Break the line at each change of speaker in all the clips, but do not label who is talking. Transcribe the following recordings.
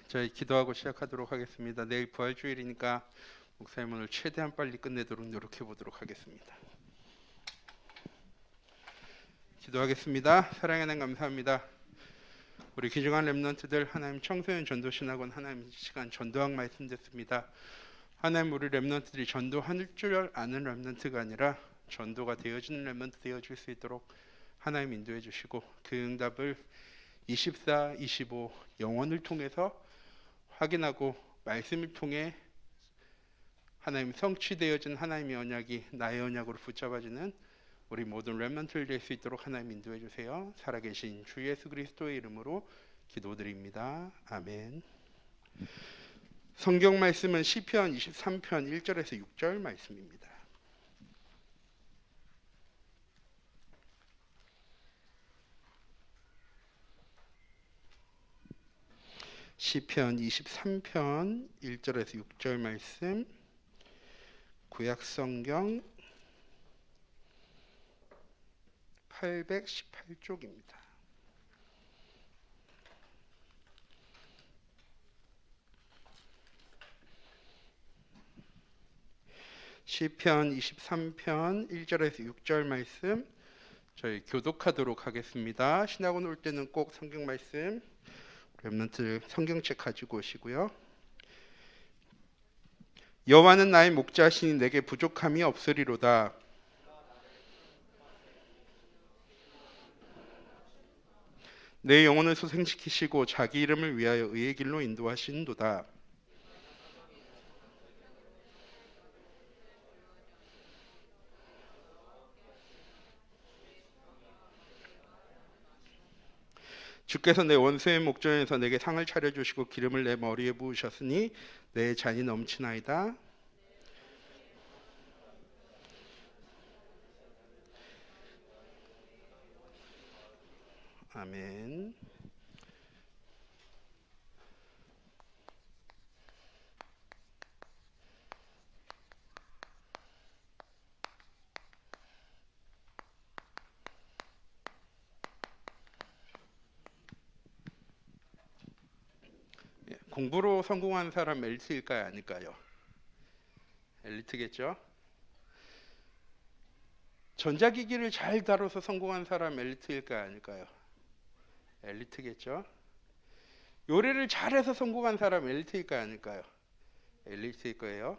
저희 기도하고 시작하도록 하겠습니다. 내일 부활주일이니까 목사님 오늘 최대한 빨리 끝내도록 노력해 보도록 하겠습니다. 기도하겠습니다. 사랑의 하나님 감사합니다. 우리 귀중한 렘넌트들 하나님 청소년 전도신학원 하나님 시간 전도학 말씀 듣습니다. 하나님 우리 렘넌트들이 전도할 줄 아는 렘넌트가 아니라 전도가 되어지는 렘넌트 되어질 수 있도록 하나님 인도해 주시고 그 응답을 24, 25 영혼을 통해서 확인하고 말씀을 통해 하나님 성취되어진 하나님의 언약이 나의 언약으로 붙잡아지는 우리 모든 렘넌트를 될 수 있도록 하나님 인도해 주세요. 살아계신 주 예수 그리스도의 이름으로 기도드립니다. 아멘. 성경 말씀은 시편 23편 1절에서 6절 말씀입니다. 시편 23편 1절에서 6절 말씀, 구약성경 818쪽입니다. 시편 23편 1절에서 6절 말씀 저희 교독하도록 하겠습니다. 신학원 올 때는 꼭 성경 말씀 렘넌트 성경책 가지고 오시고요. 여호와는 나의 목자시니 내게 부족함이 없으리로다. 내 영혼을 소생시키시고 자기 이름을 위하여 의의 길로 인도하신도다. 주께서 내 원수의 목전에서 내게 상을 차려주시고 기름을 내 머리에 부으셨으니 내 잔이 넘치나이다. 아멘. 공부로 성공한 사람 엘리트일까요? 아닐까요? 엘리트겠죠? 전자기기를 잘 다뤄서 성공한 사람 엘리트일까요? 아닐까요? 엘리트겠죠? 요리를 잘해서 성공한 사람 엘리트일까요? 아닐까요? 엘리트일 거예요.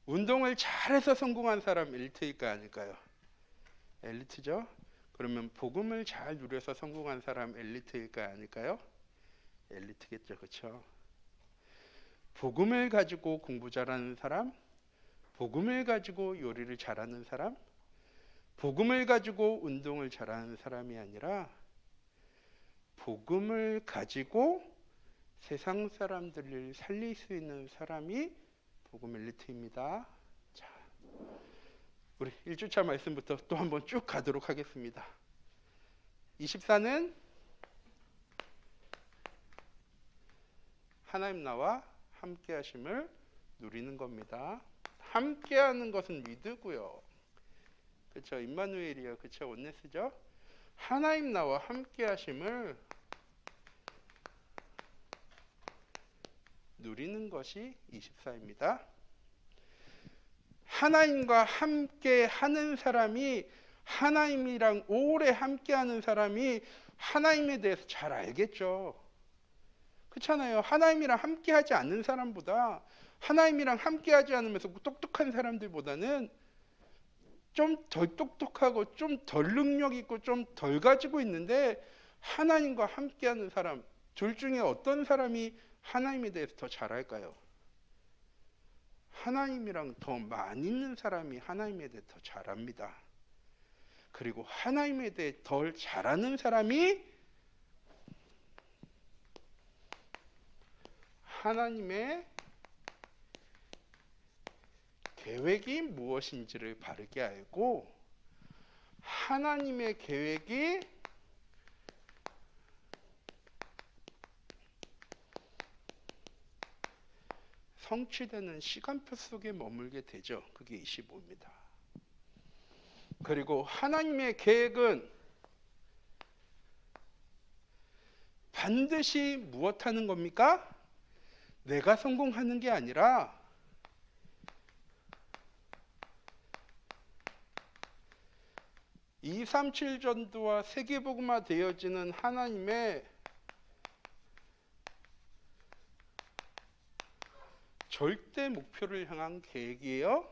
운동을 잘해서 성공한 사람 엘리트일까요? 아닐까요? 엘리트죠? 그러면 복음을 잘 누려서 성공한 사람 엘리트일까요? 아닐까요? 엘리트겠죠. 그렇죠? 복음을 가지고 공부 잘하는 사람, 복음을 가지고 요리를 잘하는 사람, 복음을 가지고 운동을 잘하는 사람이 아니라 복음을 가지고 세상 사람들을 살릴 수 있는 사람이 복음 엘리트입니다. 자, 우리 1주차 말씀부터 또 한번 쭉 가도록 하겠습니다. 24는 하나님 나와 함께 하심을 누리는 겁니다. 함께 하는 것은 믿으고요. 그렇죠? 임마누엘이요. 그렇죠? 온네스죠? 하나님 나와 함께 하심을 누리는 것이 24입니다. 하나님과 함께 하는 사람이 하나님이랑 오래 함께 하는 사람이 하나님에 대해서 잘 알겠죠. 그렇잖아요. 하나님이랑 함께 하지 않는 사람보다 하나님이랑 함께 하지 않으면서 똑똑한 사람들보다는 좀 덜 똑똑하고 좀 덜 능력 있고 좀 덜 가지고 있는데 하나님과 함께 하는 사람, 둘 중에 어떤 사람이 하나님에 대해서 더 잘 알까요? 하나님이랑 더 많이 있는 사람이 하나님에 대해 더 잘 압니다. 그리고 하나님에 대해 덜 잘하는 사람이 하나님의 계획이 무엇인지를 바르게 알고 하나님의 계획이 성취되는 시간표 속에 머물게 되죠. 그게 25입니다. 그리고 하나님의 계획은 반드시 무엇하는 겁니까? 내가 성공하는 게 아니라 237 전도와 세계복음화 되어지는 하나님의 절대 목표를 향한 계획이에요.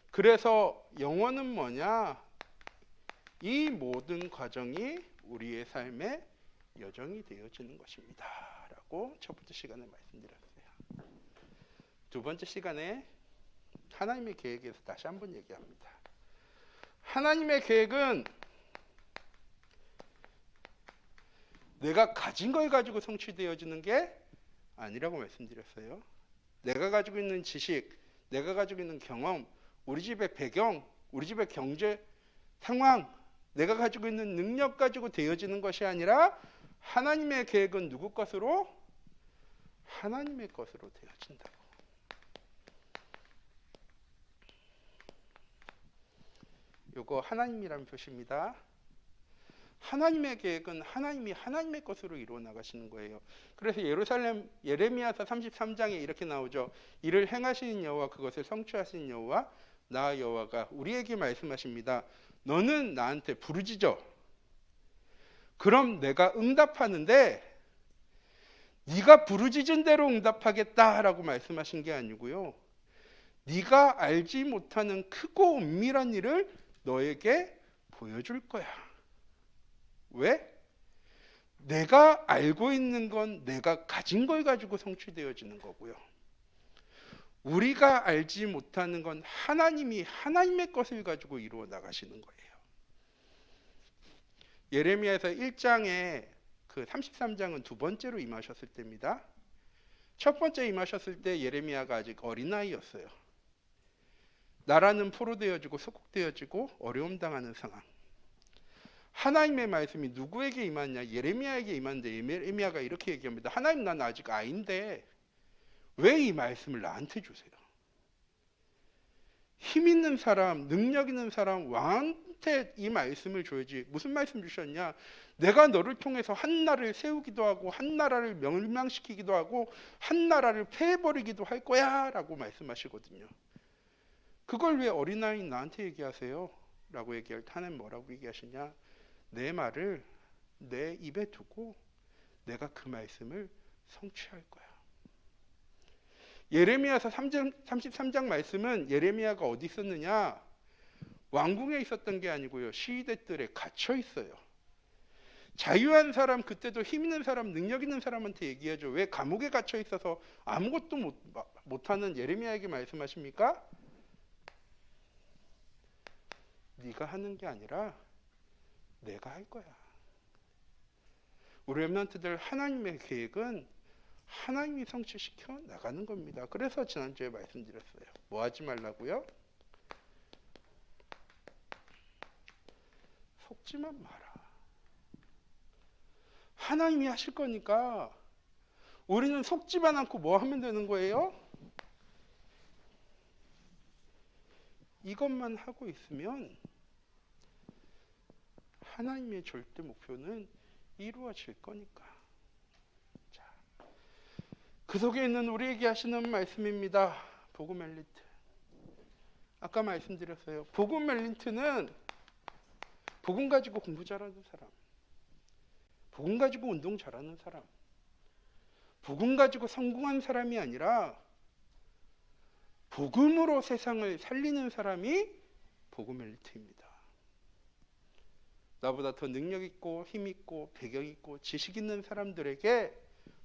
그래서 영원은 뭐냐? 이 모든 과정이 우리의 삶의 여정이 되어지는 것입니다 라고 첫 번째 시간에 말씀드렸어요. 두 번째 시간에 하나님의 계획에서 다시 한번 얘기합니다. 하나님의 계획은 내가 가진 걸 가지고 성취되어지는 게 아니라고 말씀드렸어요. 내가 가지고 있는 지식, 내가 가지고 있는 경험, 우리 집의 배경, 우리 집의 경제 상황, 내가 가지고 있는 능력 가지고 되어지는 것이 아니라 하나님의 계획은 누구 것으로? 하나님의 것으로 되어진다고. 이거 하나님이라는 표시입니다. 하나님의 계획은 하나님이 하나님의 것으로 이루어 나가시는 거예요. 그래서 예레미야서 33장에 이렇게 나오죠. 이를 행하시는 여호와, 그것을 성취하시는 여호와, 나 여호와가 우리에게 말씀하십니다. 너는 나한테 부르짖어. 그럼 내가 응답하는데 네가 부르짖은 대로 응답하겠다라고 말씀하신 게 아니고요. 네가 알지 못하는 크고 은밀한 일을 너에게 보여줄 거야. 왜? 내가 알고 있는 건 내가 가진 걸 가지고 성취되어지는 거고요. 우리가 알지 못하는 건 하나님이 하나님의 것을 가지고 이루어 나가시는 거예요. 예레미야에서 1장에 그 33장은 두 번째로 임하셨을 때입니다. 첫 번째 임하셨을 때 예레미야가 아직 어린아이였어요. 나라는 포로되어지고 소국되어지고 어려움 당하는 상황. 하나님의 말씀이 누구에게 임하냐? 예레미야에게 임하는데 예레미야가 이렇게 얘기합니다. 하나님, 난 아직 아이인데 왜 이 말씀을 나한테 주세요? 힘 있는 사람, 능력 있는 사람, 왕한테 이 말씀을 줘야지. 무슨 말씀 주셨냐? 내가 너를 통해서 한 나라를 세우기도 하고 한 나라를 멸망시키기도 하고 한 나라를 패해버리기도 할 거야 라고 말씀하시거든요. 그걸 왜 어린아이인 나한테 얘기하세요? 라고 얘기할 때 하나님 뭐라고 얘기하시냐? 내 말을 내 입에 두고 내가 그 말씀을 성취할 거야. 예레미야서 33장 말씀은 예레미야가 어디 있었느냐? 왕궁에 있었던 게 아니고요. 시위대들에 갇혀 있어요. 자유한 사람, 그때도 힘 있는 사람, 능력 있는 사람한테 얘기하죠. 왜 감옥에 갇혀 있어서 아무것도 못하는 예레미야에게 말씀하십니까? 네가 하는 게 아니라 내가 할 거야. 우리 렘넌트들 하나님의 계획은 하나님이 성취시켜 나가는 겁니다. 그래서 지난주에 말씀드렸어요. 뭐 하지 말라고요? 속지만 마라. 하나님이 하실 거니까 우리는 속지만 않고 뭐 하면 되는 거예요? 이것만 하고 있으면 하나님의 절대 목표는 이루어질 거니까. 자, 그 속에 있는 우리에게 하시는 말씀입니다. 복음 엘리트. 아까 말씀드렸어요. 복음 엘리트는 복음 가지고 공부 잘하는 사람, 복음 가지고 운동 잘하는 사람, 복음 가지고 성공한 사람이 아니라 복음으로 세상을 살리는 사람이 복음 엘리트입니다. 나보다 더 능력 있고 힘 있고 배경 있고 지식 있는 사람들에게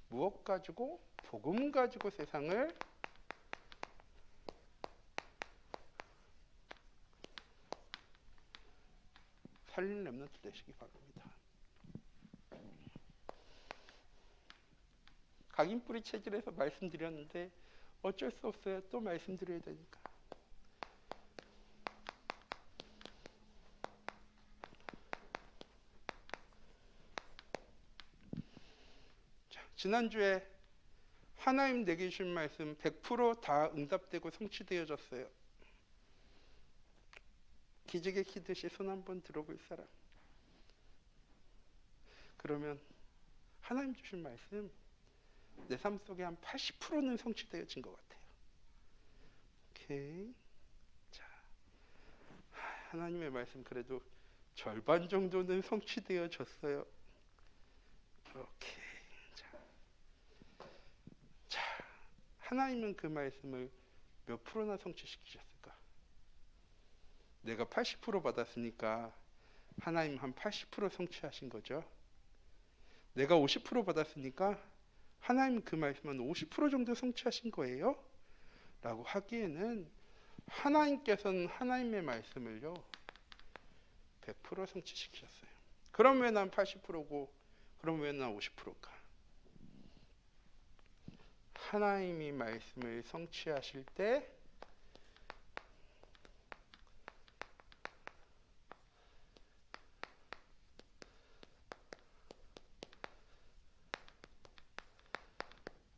무엇 가지고? 복음 가지고 세상을 살리는 렘넌트 되시기 바랍니다. 각인뿌리 체질에서 말씀드렸는데 어쩔 수 없어요. 또 말씀드려야 되니까. 지난주에 하나님 내게 주신 말씀 100% 다 응답되고 성취되어졌어요. 기지개 키듯이 손 한번 들어볼 사람. 그러면 하나님 주신 말씀 내 삶 속에 한 80%는 성취되어진 것 같아요. 오케이. 자, 하나님의 말씀 그래도 절반 정도는 성취되어졌어요. 오케이. 자, 하나님은 그 말씀을 몇 프로나 성취시키셨을까? 내가 80% 받았으니까 하나님 한 80% 성취하신 거죠. 내가 50% 받았으니까 하나님 그 말씀은 50% 정도 성취하신 거예요? 라고 하기에는 하나님께서는 하나님의 말씀을요 100% 성취시키셨어요. 그럼 왜 난 80%고 그럼 왜 난 50%일까? 하나님이 말씀을 성취하실 때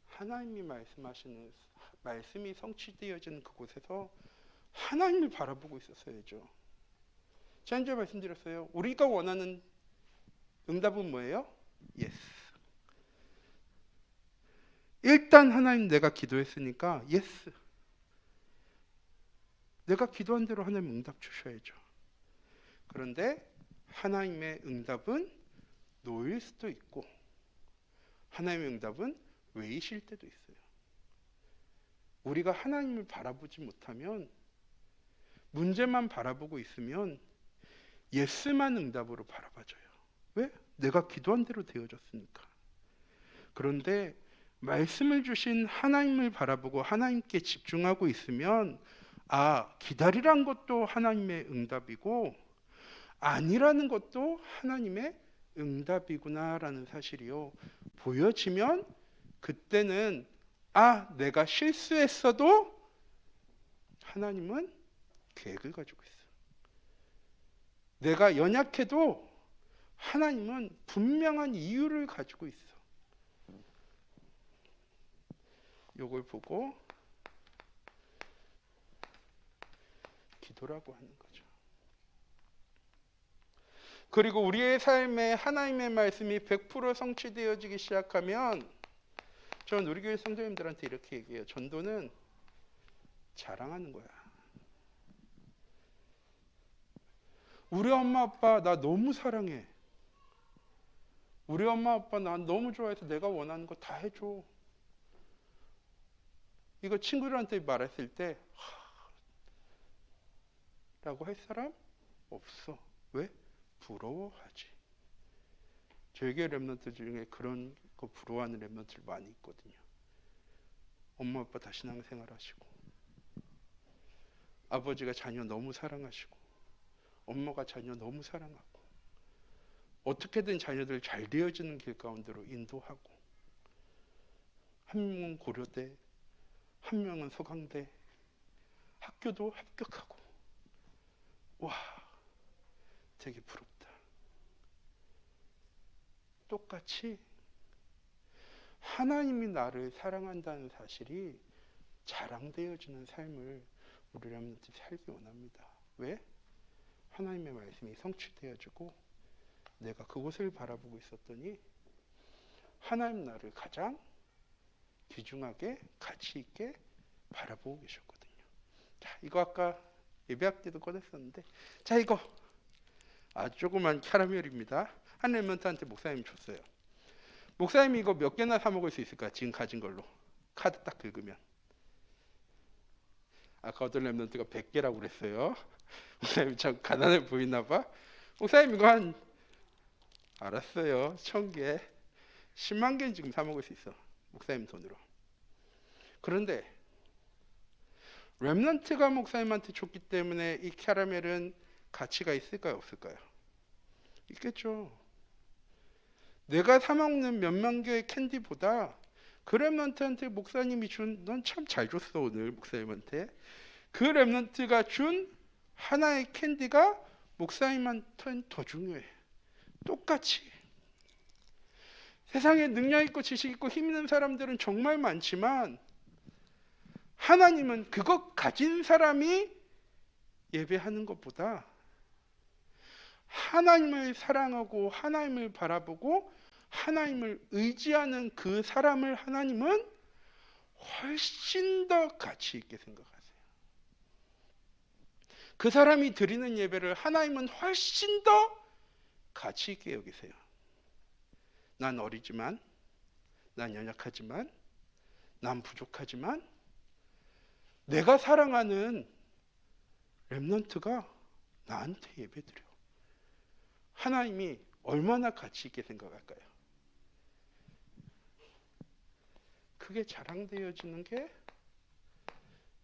하나님이 말씀하시는 말씀이 성취되어지는 그곳에서 하나님을 바라보고 있었어야죠. 지난주에 말씀드렸어요. 우리가 원하는 응답은 뭐예요? 예스. 일단 하나님 내가 기도했으니까 예스. 내가 기도한 대로 하나님 응답 주셔야죠. 그런데 하나님의 응답은 노일 수도 있고 하나님의 응답은 왜이실 때도 있어요. 우리가 하나님을 바라보지 못하면 문제만 바라보고 있으면 예스만 응답으로 바라봐줘요. 왜? 내가 기도한 대로 되어졌으니까. 그런데 말씀을 주신 하나님을 바라보고 하나님께 집중하고 있으면 기다리란 것도 하나님의 응답이고 아니라는 것도 하나님의 응답이구나라는 사실이요 보여지면 그때는 내가 실수했어도 하나님은 계획을 가지고 있어. 내가 연약해도 하나님은 분명한 이유를 가지고 있어. 이걸 보고 기도라고 하는 거죠. 그리고 우리의 삶에 하나님의 말씀이 100% 성취되어지기 시작하면 저는 우리 교회 성도님들한테 이렇게 얘기해요. 전도는 자랑하는 거야. 우리 엄마 아빠 나 너무 사랑해. 우리 엄마 아빠 난 너무 좋아해서 내가 원하는 거 다 해줘. 이거 친구들한테 말했을 때 라고 할 사람 없어. 왜? 부러워하지. 저희 교회 랩런트 중에 그런 거 부러워하는 랩런트들 많이 있거든요. 엄마 아빠 다 신앙생활 하시고 아버지가 자녀 너무 사랑하시고 엄마가 자녀 너무 사랑하고 어떻게든 자녀들 잘 되어지는 길 가운데로 인도하고 한 명은 고려대 한 명은 서강대 학교도 합격하고 와 되게 부럽다. 똑같이 하나님이 나를 사랑한다는 사실이 자랑되어지는 삶을 우리 렘넌트 살기 원합니다. 왜? 하나님의 말씀이 성취되어지고 내가 그곳을 바라보고 있었더니 하나님 나를 가장 귀중하게 가치 있게 바라보고 계셨거든요. 자, 이거 아까 예배학 때도 꺼냈었는데 자 이거 조그만 캐러멜입니다. 한 렘넌트한테 목사님이 줬어요. 목사님이 이거 몇 개나 사 먹을 수 있을까? 지금 가진 걸로 카드 딱 긁으면. 아까 어떤 렘넌트가 100개라고 그랬어요. 목사님 참 가난해 보이나 봐. 목사님 이거 한 알았어요. 1000개 10만 개는 지금 사 먹을 수 있어. 목사님 돈으로. 그런데 렘넌트가 목사님한테 줬기 때문에 이 캐러멜은 가치가 있을까요? 없을까요? 있겠죠. 내가 사 먹는 몇만 개의 캔디보다 그 렘넌트한테 목사님이 준 넌 참 잘 줬어 오늘 목사님한테 그 렘넌트가 준 하나의 캔디가 목사님한테는 더 중요해. 똑같이 세상에 능력 있고 지식 있고 힘 있는 사람들은 정말 많지만 하나님은 그것 가진 사람이 예배하는 것보다 하나님을 사랑하고 하나님을 바라보고 하나님을 의지하는 그 사람을 하나님은 훨씬 더 가치 있게 생각하세요. 그 사람이 드리는 예배를 하나님은 훨씬 더 가치 있게 여기세요. 난 어리지만, 난 연약하지만, 난 부족하지만 내가 사랑하는 렘넌트가 나한테 예배드려. 하나님이 얼마나 가치 있게 생각할까요? 그게 자랑되어지는 게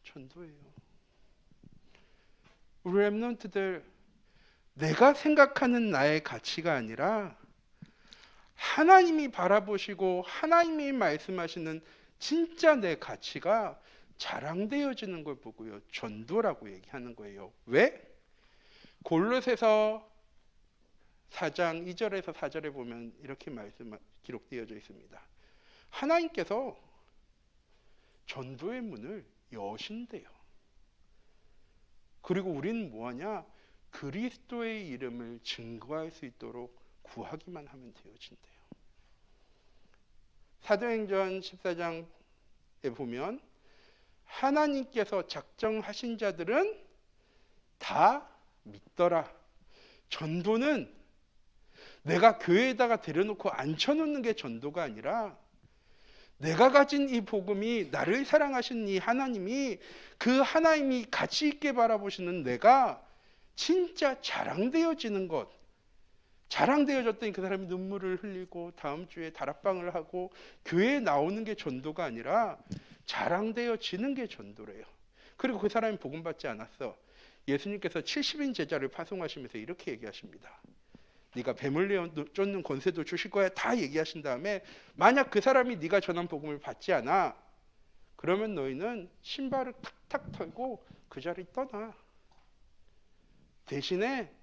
전도예요. 우리 렘넌트들, 내가 생각하는 나의 가치가 아니라 하나님이 바라보시고 하나님이 말씀하시는 진짜 내 가치가 자랑되어지는 걸 보고요, 전도라고 얘기하는 거예요. 왜? 골로새서 4장 2절에서 4절에 보면 이렇게 기록되어져 있습니다. 하나님께서 전도의 문을 여신대요. 그리고 우리는 뭐하냐? 그리스도의 이름을 증거할 수 있도록 구하기만 하면 되어진대요. 사도행전 14장에 보면 하나님께서 작정하신 자들은 다 믿더라. 전도는 내가 교회에다가 데려놓고 앉혀놓는 게 전도가 아니라 내가 가진 이 복음이, 나를 사랑하신 이 하나님이, 그 하나님이 가치 있게 바라보시는 내가 진짜 자랑되어지는 것. 자랑되어졌더니 그 사람이 눈물을 흘리고 다음 주에 다락방을 하고 교회에 나오는 게 전도가 아니라 자랑되어지는 게 전도래요. 그리고 그 사람이 복음 받지 않았어. 예수님께서 70인 제자를 파송하시면서 이렇게 얘기하십니다. 네가 뱀을 쫓는 권세도 주실 거야. 다 얘기하신 다음에 만약 그 사람이 네가 전한 복음을 받지 않아, 그러면 너희는 신발을 탁탁 털고 그 자리 떠나. 대신에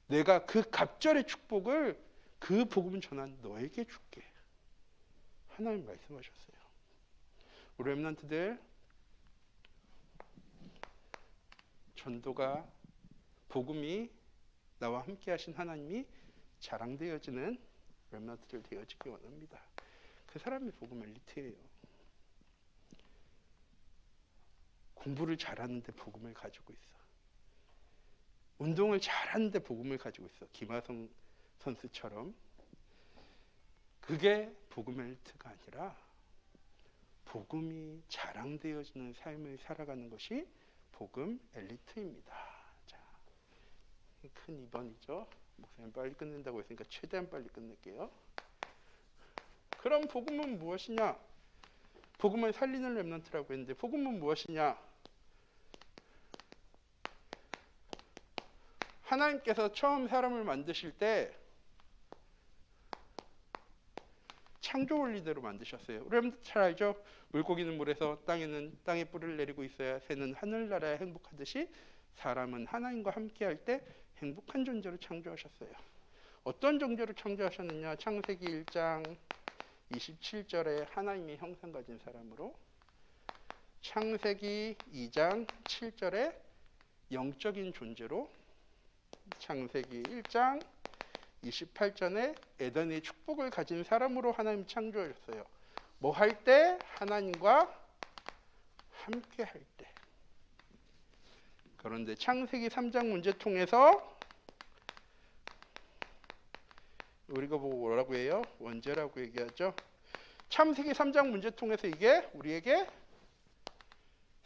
내가 그 갑절의 축복을, 그 복음 전한 너에게 줄게. 하나님 말씀하셨어요. 우리 렘넌트들, 전도가, 복음이 나와 함께 하신 하나님이 자랑되어지는 렘넌트들 되어지기 원합니다. 그 사람이 복음 엘리트예요. 공부를 잘하는데 복음을 가지고 있어. 운동을 잘하는데 복음을 가지고 있어. 김하성 선수처럼. 그게 복음 엘리트가 아니라 복음이 자랑되어지는 삶을 살아가는 것이 복음 엘리트입니다. 자, 큰 2번이죠. 목사님 빨리 끝낸다고 했으니까 최대한 빨리 끝낼게요. 그럼 복음은 무엇이냐? 복음을 살리는 렘넌트라고 했는데 복음은 무엇이냐? 하나님께서 처음 사람을 만드실 때 창조 원리대로 만드셨어요. 우리 잘 알죠? 물고기는 물에서, 땅에는 땅에 뿔을 내리고 있어야, 새는 하늘나라에 행복하듯이 사람은 하나님과 함께할 때 행복한 존재로 창조하셨어요. 어떤 존재로 창조하셨느냐? 창세기 1장 27절에 하나님의 형상 가진 사람으로, 창세기 2장 7절에 영적인 존재로, 창세기 1장 28절에 에덴의 축복을 가진 사람으로 하나님 창조하셨어요. 뭐 할 때? 하나님과 함께 할 때. 그런데 창세기 3장 문제통에서 우리가 보고 뭐라고 해요? 원죄라고 얘기하죠. 창세기 3장 문제통에서 이게 우리에게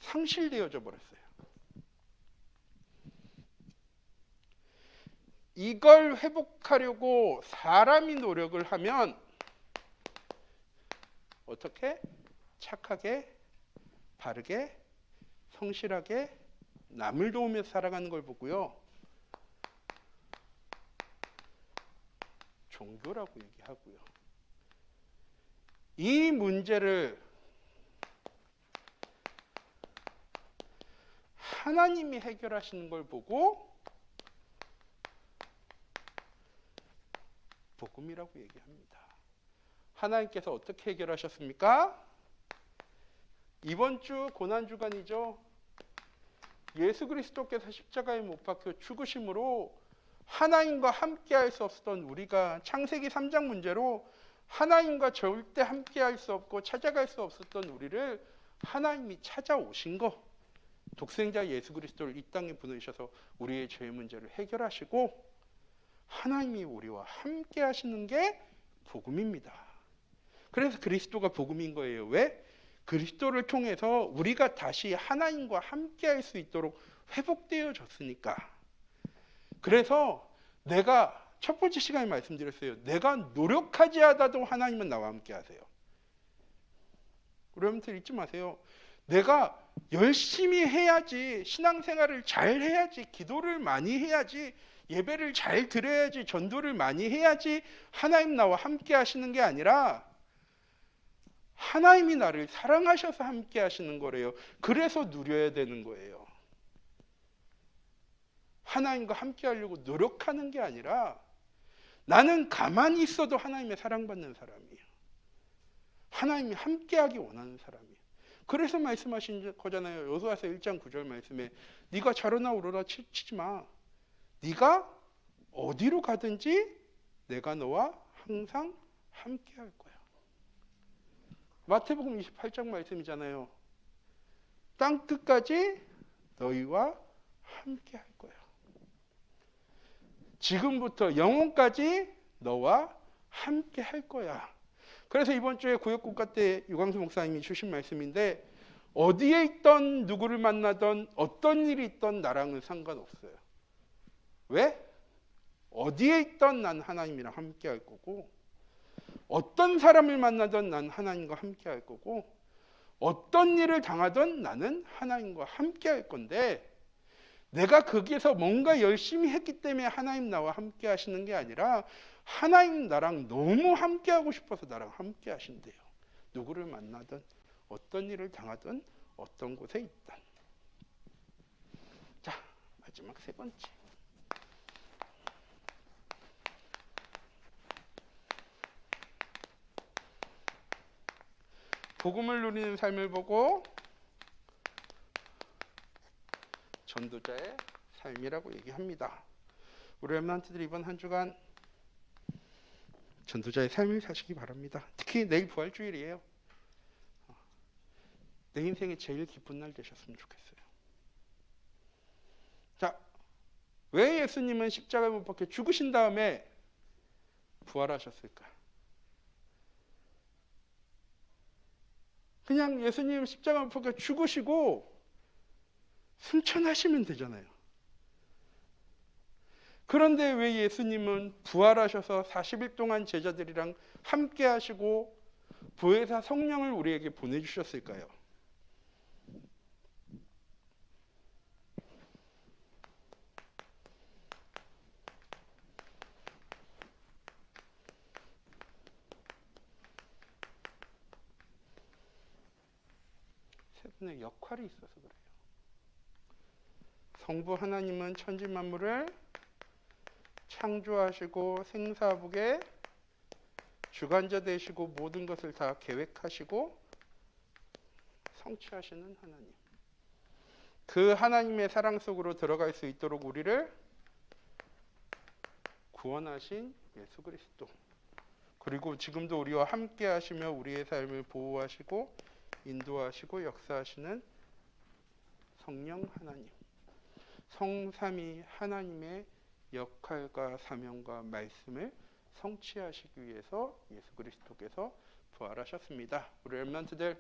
상실되어져 버렸어요. 이걸 회복하려고 사람이 노력을 하면 어떻게? 착하게, 바르게, 성실하게 남을 도우며 살아가는 걸 보고요, 종교라고 얘기하고요. 이 문제를 하나님이 해결하시는 걸 보고 복음이라고 얘기합니다. 하나님께서 어떻게 해결하셨습니까? 이번 주 고난주간이죠. 예수 그리스도께서 십자가에 못 박혀 죽으심으로 하나님과 함께 할 수 없었던 우리가 창세기 3장 문제로 하나님과 절대 함께할 수 없고 찾아갈 수 없었던 우리를 하나님이 찾아오신 거, 독생자 예수 그리스도를 이 땅에 보내셔서 우리의 죄 문제를 해결하시고 하나님이 우리와 함께 하시는 게 복음입니다. 그래서 그리스도가 복음인 거예요. 왜? 그리스도를 통해서 우리가 다시 하나님과 함께 할 수 있도록 회복되어졌으니까. 그래서 내가 첫 번째 시간에 말씀드렸어요. 내가 노력하지 않아도 하나님은 나와 함께 하세요. 여러분들 잊지 마세요. 내가 열심히 해야지, 신앙생활을 잘 해야지, 기도를 많이 해야지, 예배를 잘 드려야지, 전도를 많이 해야지 하나님 나와 함께 하시는 게 아니라 하나님이 나를 사랑하셔서 함께 하시는 거래요. 그래서 누려야 되는 거예요. 하나님과 함께 하려고 노력하는 게 아니라 나는 가만히 있어도 하나님의 사랑받는 사람이에요. 하나님이 함께하기 원하는 사람이에요. 그래서 말씀하신 거잖아요. 여호수아서 1장 9절 말씀에 네가 좌로나 우로나 치지 마. 네가 어디로 가든지 내가 너와 항상 함께할 거야. 마태복음 28장 말씀이잖아요. 땅 끝까지 너희와 함께할 거야. 지금부터 영원까지 너와 함께할 거야. 그래서 이번 주에 구역국가 때 유광수 목사님이 주신 말씀인데 어디에 있던 누구를 만나던 어떤 일이 있던 나랑은 상관없어요. 왜? 어디에 있던 난 하나님이랑 함께 할 거고 어떤 사람을 만나던 난 하나님과 함께 할 거고 어떤 일을 당하던 나는 하나님과 함께 할 건데 내가 거기에서 뭔가 열심히 했기 때문에 하나님 나와 함께 하시는 게 아니라 하나님 나랑 너무 함께 하고 싶어서 나랑 함께 하신대요. 누구를 만나든 어떤 일을 당하든 어떤 곳에 있든. 자, 마지막 세 번째. 복음을 누리는 삶을 보고 전도자의 삶이라고 얘기합니다. 우리 렘넌트들이 이번 한 주간 전도자의 삶을 사시기 바랍니다. 특히 내일 부활주일이에요. 내 인생의 제일 기쁜 날 되셨으면 좋겠어요. 자, 왜 예수님은 십자가에 못 박혀 죽으신 다음에 부활하셨을까? 그냥 예수님 십자가에 못 박혀 죽으시고 승천하시면 되잖아요. 그런데 왜 예수님은 부활하셔서 40일 동안 제자들이랑 함께 하시고 보혜사 성령을 우리에게 보내주셨을까요? 세 분의 역할이 있어서 그래요. 성부 하나님은 천지 만물을 창조하시고 생사하게 주관자 되시고 모든 것을 다 계획하시고 성취하시는 하나님. 그 하나님의 사랑 속으로 들어갈 수 있도록 우리를 구원하신 예수 그리스도. 그리고 지금도 우리와 함께 하시며 우리의 삶을 보호하시고 인도하시고 역사하시는 성령 하나님. 성삼위 하나님의 역할과 사명과 말씀을 성취하시기 위해서 예수 그리스도께서 부활하셨습니다. 우리 렘넌트들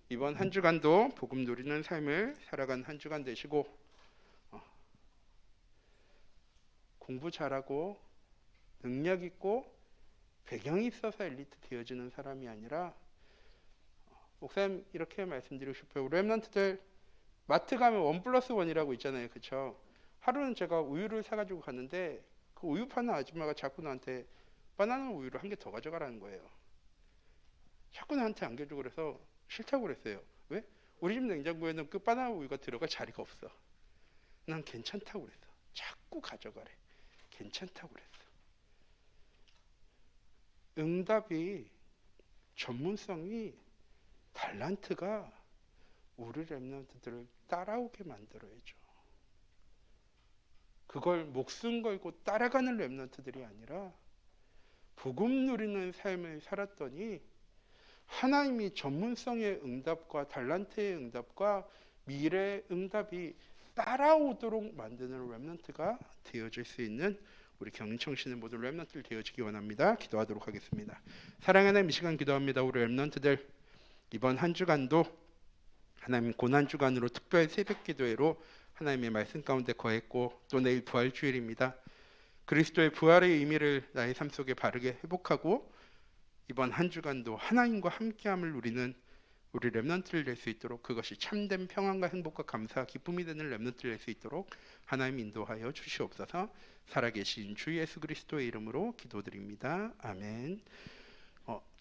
이번 한 주간도 복음 누리는 삶을 살아간 한 주간 되시고 공부 잘하고 능력 있고 배경이 있어서 엘리트 되어지는 사람이 아니라 목사님 이렇게 말씀드리고 싶어요. 우리 렘넌트들 마트 가면 1+1이라고 있잖아요. 그렇죠? 하루는 제가 우유를 사가지고 갔는데 그 우유 파는 아줌마가 자꾸 나한테 바나나 우유를 한 개 더 가져가라는 거예요. 자꾸 나한테 안겨주고 그래서 싫다고 그랬어요. 왜? 우리 집 냉장고에는 그 바나나 우유가 들어갈 자리가 없어. 난 괜찮다고 그랬어. 자꾸 가져가래. 괜찮다고 그랬어. 응답이 전문성이 달란트가 우리 렘넌트들을 따라오게 만들어야죠. 그걸 목숨 걸고 따라가는 렘넌트들이 아니라 복음 누리는 삶을 살았더니 하나님이 전문성의 응답과 달란트의 응답과 미래의 응답이 따라오도록 만드는 렘넌트가 되어질 수 있는 우리 경인청신의 모든 렘넌트들 되어지기 원합니다. 기도하도록 하겠습니다. 사랑하는 이 시간 기도합니다. 우리 렘넌트들 이번 한 주간도 하나님 고난 주간으로 특별 새벽 기도회로 하나님의 말씀 가운데 거했고 또 내일 부활주일입니다. 그리스도의 부활의 의미를 나의 삶 속에 바르게 회복하고 이번 한 주간도 하나님과 함께함을 누리는 우리 렘넌트를 낼 수 있도록, 그것이 참된 평안과 행복과 감사 기쁨이 되는 렘넌트를 낼 수 있도록 하나님 인도하여 주시옵소서. 살아계신 주 예수 그리스도의 이름으로 기도드립니다. 아멘.